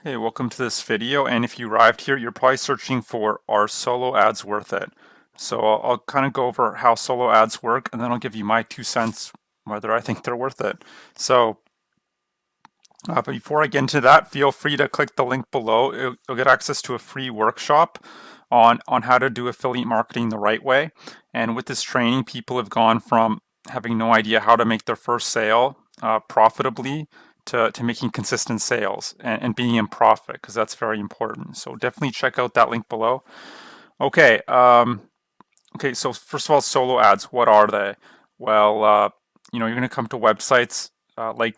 Hey, welcome to this video. And if you arrived here, you're probably searching for are solo ads worth it? So I'll kind of go over how solo ads work, and then I'll give you my 2 cents whether I think they're worth it. So, but before I get into that, feel free to click the link below. You'll get access to a free workshop on how to do affiliate marketing the right way. And with this training, people have gone from having no idea how to make their first sale profitably to making consistent sales and being in profit, because that's very important. So definitely check out that link below. Okay, okay. So first of all, solo ads. What are they? Well, you're going to come to websites like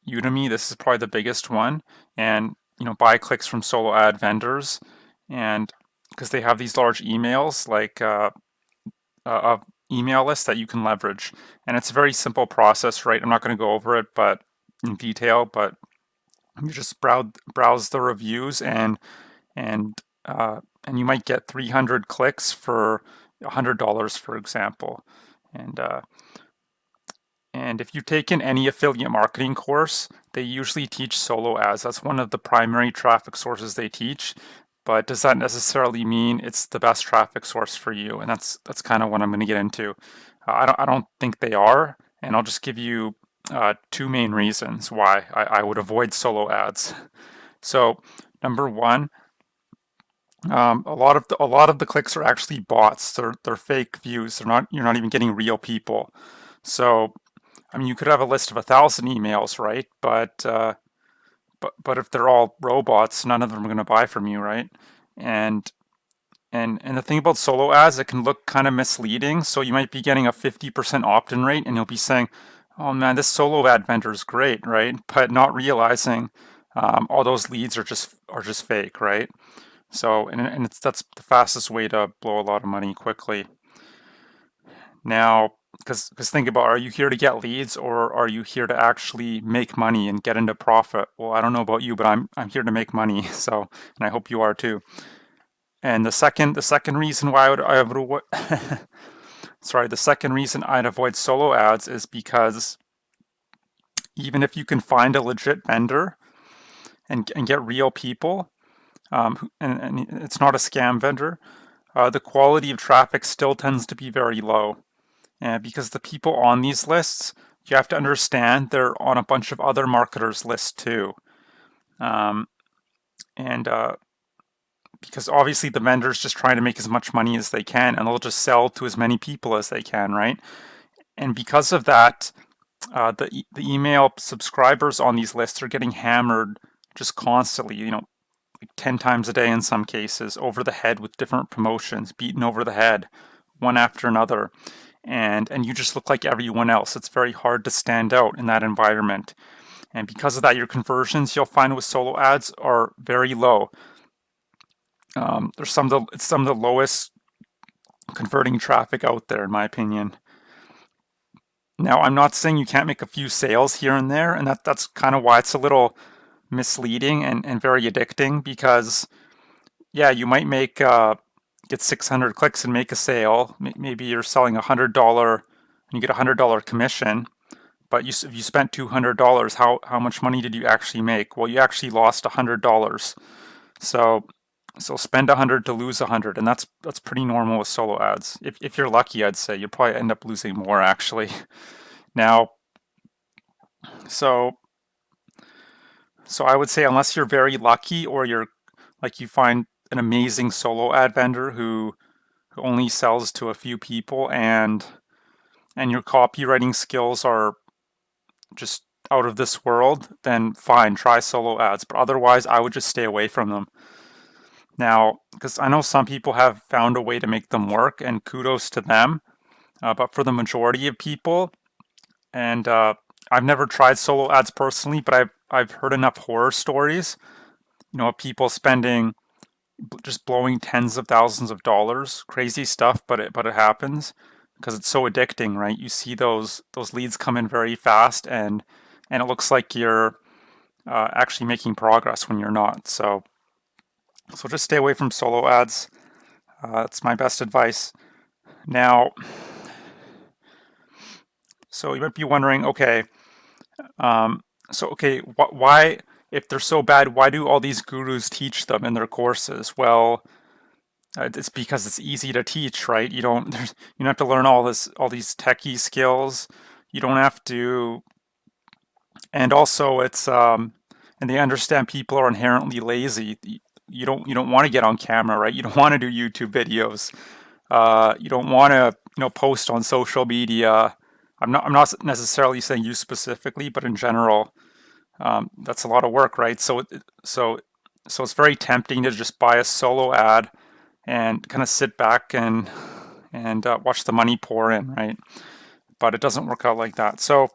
Udemy. This is probably the biggest one, and buy clicks from solo ad vendors, and because they have these large emails like a email list that you can leverage, and it's a very simple process, right? I'm not going to go over it, but in detail, but you just browse the reviews and and you might get 300 clicks for $100, for example. And uh, and if you've taken any affiliate marketing course, they usually teach solo ads. That's one of the primary traffic sources they teach. But does that necessarily mean it's the best traffic source for you? And that's kind of what I'm going to get into. I don't think they are, and I'll just give you two main reasons why I would avoid solo ads. So, number one, a lot of the clicks are actually bots. They're fake views. You're not even getting real people. So, I mean, you could have a list of 1,000 emails, right? But if they're all robots, none of them are going to buy from you, right? And and the thing about solo ads, it can look kind of misleading. So you might be getting a 50% opt-in rate, and you'll be saying, "Oh man, this solo ad vendor is great," right? But not realizing all those leads are just fake, right? So and that's the fastest way to blow a lot of money quickly. Now, because think about, are you here to get leads, or are you here to actually make money and get into profit? Well, I don't know about you, but I'm here to make money. So, and I hope you are too. And the second reason why I would sorry, the second reason I'd avoid solo ads is because even if you can find a legit vendor and get real people, and it's not a scam vendor, the quality of traffic still tends to be very low. And because the people on these lists, you have to understand they're on a bunch of other marketers' lists too. Um, and because obviously the vendor's just trying to make as much money as they can, and they'll just sell to as many people as they can, right? And because of that, the email subscribers on these lists are getting hammered just constantly, like 10 times a day in some cases, over the head with different promotions, beaten over the head, one after another. And you just look like everyone else. It's very hard to stand out in that environment. And because of that, your conversions, you'll find with solo ads, are very low. It's some of the lowest converting traffic out there, in my opinion. Now, I'm not saying you can't make a few sales here and there, and that's kind of why it's a little misleading and very addicting, because yeah, you might get 600 clicks and make a sale. Maybe you're selling $100 and you get $100 commission, but if you spent $200, how much money did you actually make? Well, you actually lost $100. So spend 100 to lose 100, and that's pretty normal with solo ads. If you're lucky, I'd say you'll probably end up losing more actually. Now, so so I would say, unless you're very lucky, or you're like you find an amazing solo ad vendor who only sells to a few people, and your copywriting skills are just out of this world, then fine, try solo ads. But otherwise, I would just stay away from them. Now, because I know some people have found a way to make them work, and kudos to them. But for the majority of people, and I've never tried solo ads personally, but I've heard enough horror stories, of people spending, just blowing tens of thousands of dollars, crazy stuff, but it happens because it's so addicting, right? You see those leads come in very fast, and it looks like you're actually making progress when you're not. So just stay away from solo ads. That's my best advice. Now, so you might be wondering, okay, okay, why, if they're so bad, why do all these gurus teach them in their courses? Well, it's because it's easy to teach, right? You don't have to learn all these techie skills. You don't have to, and also and they understand people are inherently lazy. You don't want to get on camera, right? You don't want to do YouTube videos. You don't want to, post on social media. I'm not necessarily saying you specifically, but in general, that's a lot of work, right? So it's very tempting to just buy a solo ad and kind of sit back and watch the money pour in, right? But it doesn't work out like that. So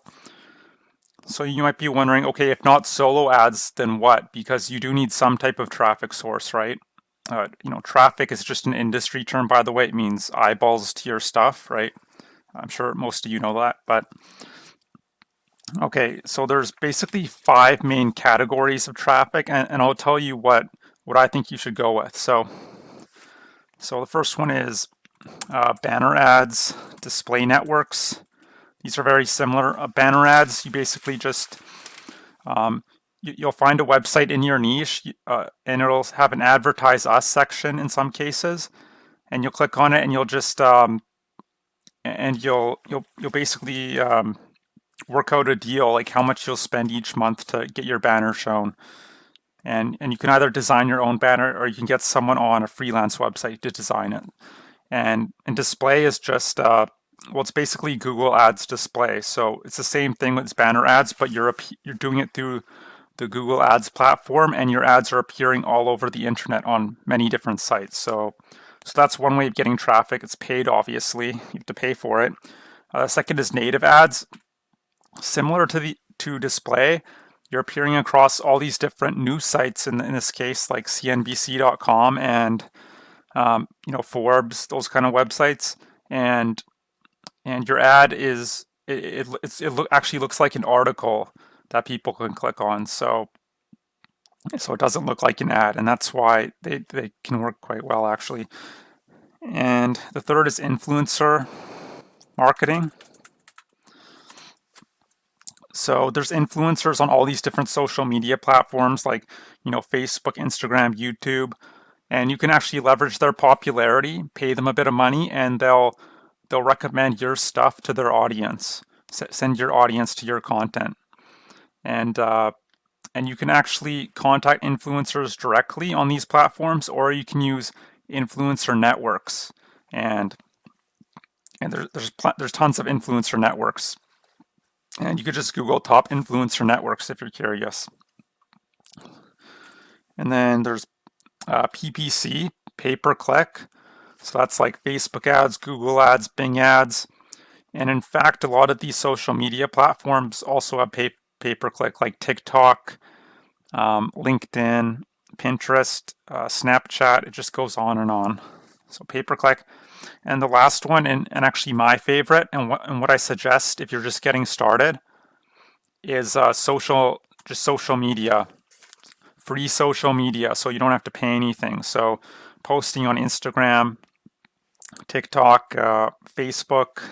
you might be wondering, okay, if not solo ads, then what? Because you do need some type of traffic source, right? Traffic is just an industry term, by the way. It means eyeballs to your stuff, right? I'm sure most of you know that, but okay, so there's basically five main categories of traffic, and I'll tell you what I think you should go with. So the first one is banner ads, display networks. These are very similar. Banner ads, you basically just you'll find a website in your niche, and it'll have an advertise us section in some cases, and you'll click on it, and you'll just and you'll basically work out a deal, like how much you'll spend each month to get your banner shown. And you can either design your own banner, or you can get someone on a freelance website to design it. And display is just it's basically Google Ads display. So it's the same thing with banner ads, but you're doing it through the Google Ads platform, and your ads are appearing all over the internet on many different sites. So that's one way of getting traffic. It's paid, obviously. You have to pay for it. Second is native ads. Similar to display, you're appearing across all these different news sites, in this case, like CNBC.com and Forbes, those kind of websites, and your ad actually looks like an article that people can click on. So it doesn't look like an ad, and that's why they can work quite well, actually. And the third is influencer marketing. So there's influencers on all these different social media platforms like, Facebook, Instagram, YouTube, and you can actually leverage their popularity, pay them a bit of money, and they'll recommend your stuff to their audience, send your audience to your content. And you can actually contact influencers directly on these platforms, or you can use influencer networks. And there's tons of influencer networks. And you could just Google top influencer networks if you're curious. And then there's PPC, pay-per-click. So that's like Facebook ads, Google ads, Bing ads. And in fact, a lot of these social media platforms also have pay-per-click, like TikTok, LinkedIn, Pinterest, Snapchat. It just goes on and on. So pay-per-click. And the last one, and actually my favorite, and what I suggest if you're just getting started, is social media, free social media, so you don't have to pay anything. So posting on Instagram, TikTok, Facebook,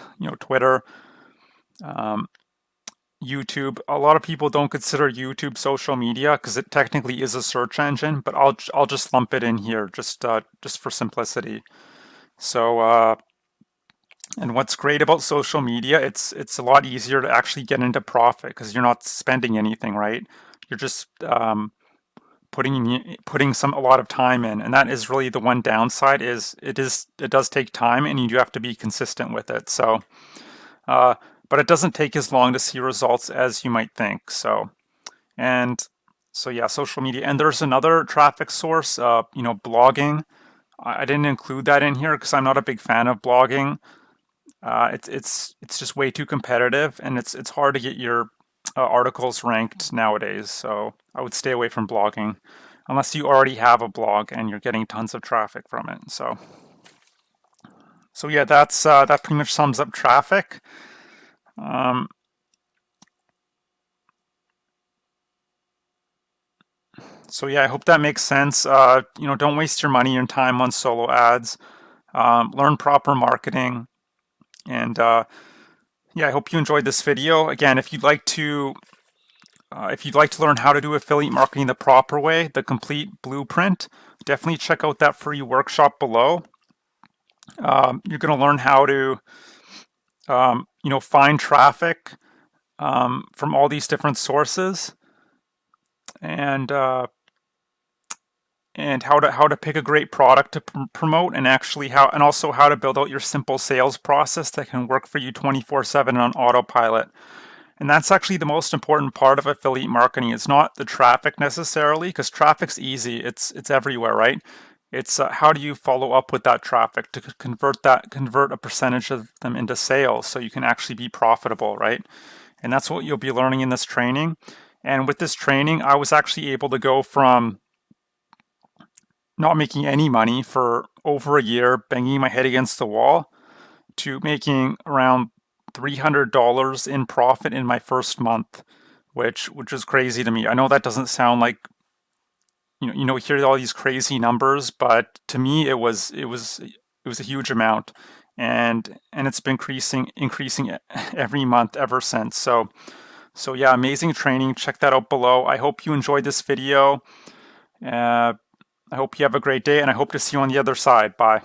Twitter, YouTube. A lot of people don't consider YouTube social media because it technically is a search engine, but I'll just lump it in here just for simplicity. So and what's great about social media, it's a lot easier to actually get into profit because you're not spending anything, right? You're just putting a lot of time in, and that is really the one downside. It does take time, and you do have to be consistent with it. So, but it doesn't take as long to see results as you might think. So yeah, social media, and there's another traffic source, blogging. I didn't include that in here because I'm not a big fan of blogging. It's just way too competitive, and it's hard to get your articles ranked nowadays. So I would stay away from blogging unless you already have a blog and you're getting tons of traffic from it. So yeah, that pretty much sums up traffic. So yeah, I hope that makes sense. Don't waste your money and time on solo ads. Learn proper marketing. And yeah, I hope you enjoyed this video. Again, if you'd like to If you'd like to learn how to do affiliate marketing the proper way, the complete blueprint, definitely check out that free workshop below. You're going to learn how to, find traffic from all these different sources, and how to pick a great product to promote, and also how to build out your simple sales process that can work for you 24/7 on autopilot. And that's actually the most important part of affiliate marketing. It's not the traffic necessarily, because traffic's easy. It's everywhere, right? It's how do you follow up with that traffic to convert a percentage of them into sales so you can actually be profitable, right? And that's what you'll be learning in this training. And with this training, I was actually able to go from not making any money for over a year, banging my head against the wall, to making around $300 in profit in my first month, which is crazy to me. I know that doesn't sound like, hear all these crazy numbers, but to me it was a huge amount, and it's been increasing every month ever since. So yeah, amazing training. Check that out below. I hope you enjoyed this video. I hope you have a great day, and I hope to see you on the other side. Bye.